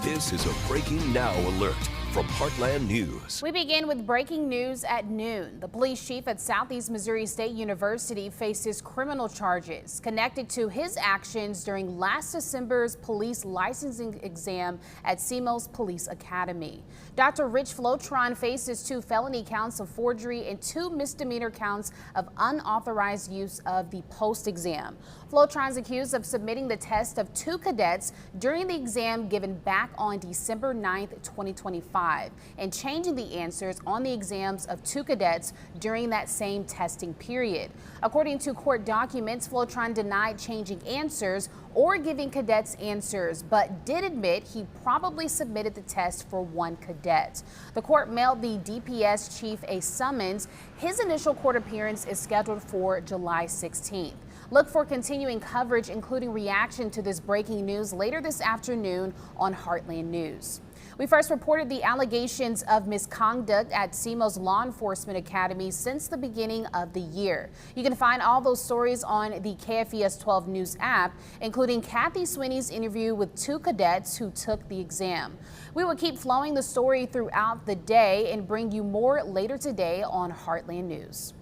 This is a Breaking Now alert from Heartland News. We begin with breaking news at noon. The police chief at Southeast Missouri State University faces criminal charges connected to his actions during last December's police licensing exam at SEMO's Police Academy. Dr. Rich Flotron faces 2 felony counts of forgery and 2 misdemeanor counts of unauthorized use of the post-exam. Flotron's accused of submitting the test of 2 cadets during the exam given back on December 9th, 2025, and changing the answers on the exams of 2 cadets during that same testing period. According to court documents, Flotron denied changing answers or giving cadets answers, but did admit he probably submitted the test for 1 cadet. The court mailed the DPS chief a summons. His initial court appearance is scheduled for July 16th. Look for continuing coverage, including reaction to this breaking news later this afternoon on Heartland News. We first reported the allegations of misconduct at SEMO's Law Enforcement Academy since the beginning of the year. You can find all those stories on the KFES 12 News app, including Kathy Sweeney's interview with 2 cadets who took the exam. We will keep flowing the story throughout the day and bring you more later today on Heartland News.